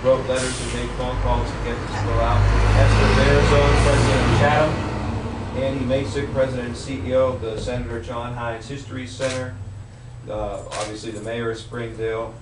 wrote letters and made phone calls to get this to go out. Esther Arizona, President of Chatham. Andy Masick, President and CEO of the Senator John Hines History Center. Obviously the Mayor of Springdale.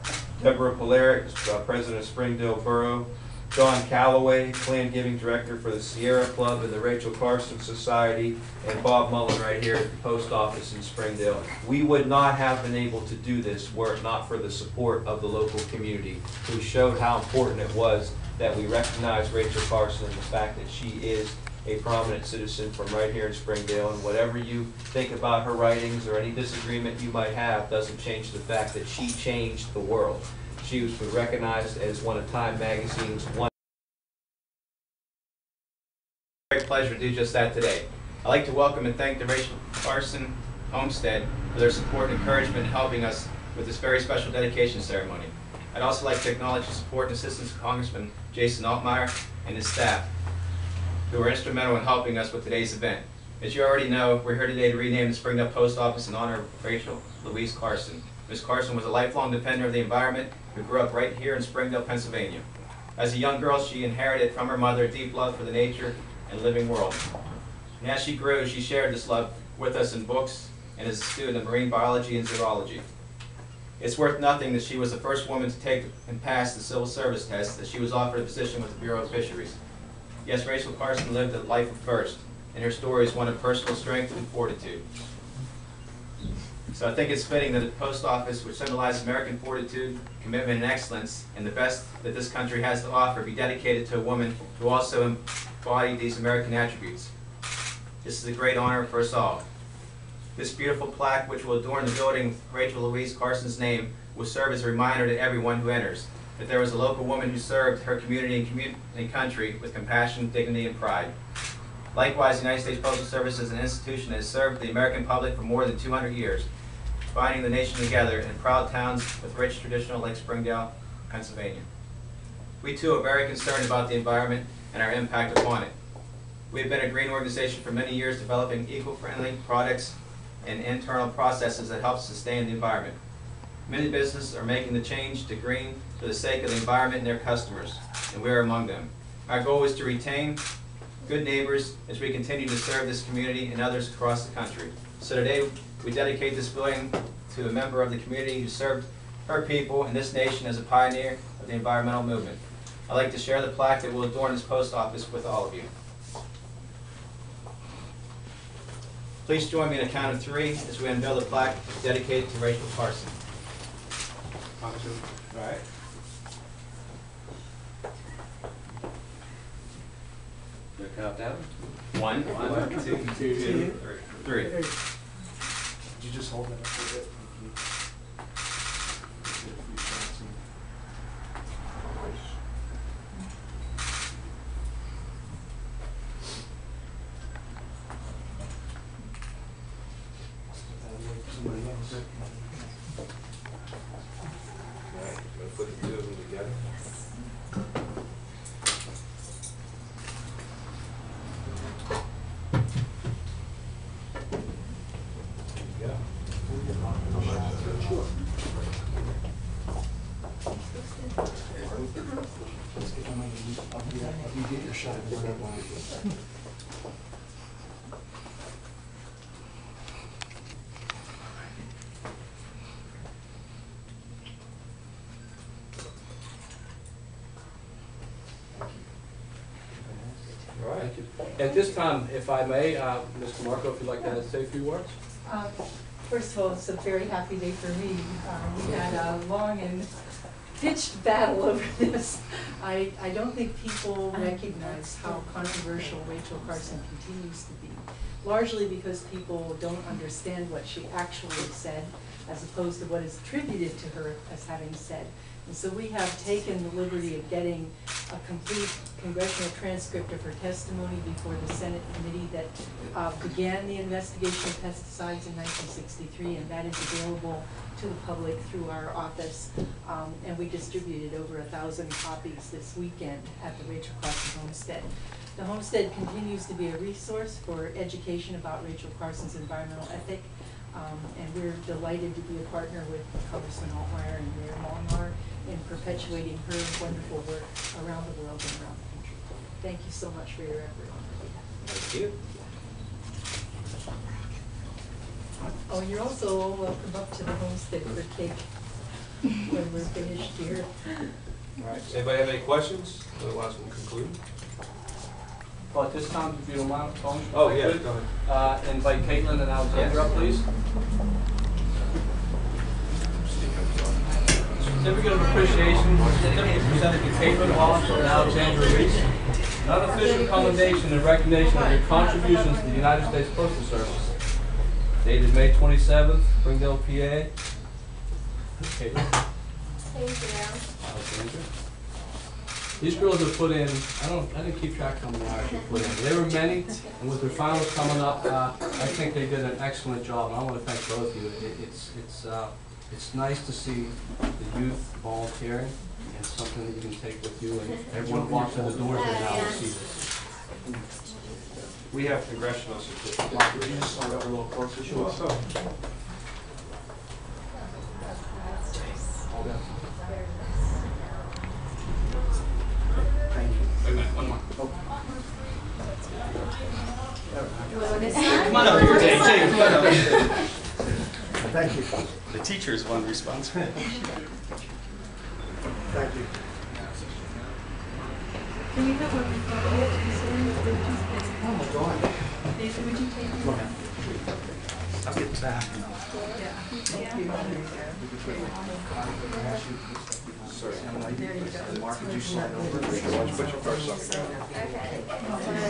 Deborah Polaric, President of Springdale Borough. John Calloway, Plan Giving Director for the Sierra Club and the Rachel Carson Society, and Bob Mullen right here at the Post Office in Springdale. We would not have been able to do this were it not for the support of the local community, who showed how important it was that we recognize Rachel Carson and the fact that she is a prominent citizen from right here in Springdale, and whatever you think about her writings or any disagreement you might have doesn't change the fact that she changed the world. She was recognized as one of Time Magazine's one. Great pleasure to do just that today. I'd like to welcome and thank the Rachel Carson Homestead for their support and encouragement in helping us with this very special dedication ceremony. I'd also like to acknowledge the support and assistance of Congressman Jason Altmire and his staff, who were instrumental in helping us with today's event. As you already know, we're here today to rename the Springdale Post Office in honor of Rachel Louise Carson. Ms. Carson was a lifelong defender of the environment who grew up right here in Springdale, Pennsylvania. As a young girl, she inherited from her mother a deep love for the nature and living world. And as she grew, she shared this love with us in books and as a student of marine biology and zoology. It's worth nothing that she was the first woman to take and pass the civil service test, that she was offered a position with the Bureau of Fisheries. Yes, Rachel Carson lived a life of first, and her story is one of personal strength and fortitude. So I think it's fitting that the Post Office, which symbolizes American fortitude, commitment, and excellence, and the best that this country has to offer, be dedicated to a woman who also embodied these American attributes. This is a great honor for us all. This beautiful plaque, which will adorn the building with Rachel Louise Carson's name, will serve as a reminder to everyone who enters that there was a local woman who served her community and country with compassion, dignity, and pride. Likewise, the United States Postal Service is an institution that has served the American public for more than 200 years, binding the nation together in proud towns with rich traditional like Springdale, Pennsylvania. We too are very concerned about the environment and our impact upon it. We have been a green organization for many years, developing eco-friendly products and internal processes that help sustain the environment. Many businesses are making the change to green for the sake of the environment and their customers, and we are among them. Our goal is to retain good neighbors as we continue to serve this community and others across the country. So today, we dedicate this building to a member of the community who served her people and this nation as a pioneer of the environmental movement. I'd like to share the plaque that will adorn this post office with all of you. Please join me in a count of 3 as we unveil the plaque dedicated to Rachel Carson. All right. Do I count down? 1, 2, 3. Could you just hold that up a bit? Put the 2 of them together. You get your shot. All right. At this time, if I may, Mr. Marco, if you'd like to say a few words. First of all, it's a very happy day for me. We had a long and pitched battle over this. I don't think people recognize how controversial Rachel Carson continues to be, largely because people don't understand what she actually said, as opposed to what is attributed to her as having said. And so we have taken the liberty of getting a complete congressional transcript of her testimony before the Senate committee that began the investigation of pesticides in 1963, and that is available to the public through our office. And we distributed over 1,000 copies this weekend at the Rachel Carson Homestead. The Homestead continues to be a resource for education about Rachel Carson's environmental ethic. And we're delighted to be a partner with Congressman Altmire and Mayor Mullenweg in perpetuating her wonderful work around the world and around the country. Thank you so much for your effort on her behalf. Thank you. Oh, you're also welcome up to the homestead for cake when we're finished here. All right, does anybody have any questions? Otherwise, we'll conclude. Well, at this time, if you don't mind, Tony? Oh, yeah, go ahead. Invite Caitlin and Alexandra up, please. Certificate of appreciation, certificate presented to Caitlin Wallace and Alexandra Reese. An unofficial commendation in recognition of your contributions to the United States Postal Service. Dated May 27th, Springdale, PA. Caitlin. Thank you. Alexandra. These girls have put in, I didn't keep track of how many hours they put in. There were many, and with their finals coming up, I think they did an excellent job, and I want to thank both of you. It's nice to see the youth volunteering, and something that you can take with you, and everyone walks in the doors here now will see this. We have congressional certificates. Mark, would you just slide over a little closer? Sure. So, Hold down. Wait a minute, one more. Come on up here, Jay. Thank you. The teachers want response. Thank you. Can we have a recording? Oh my God. Nathan, would you take it? I'll get back. Yeah. Sorry. There you go. Mark, would you slide over? Why don't you put your first on? Okay.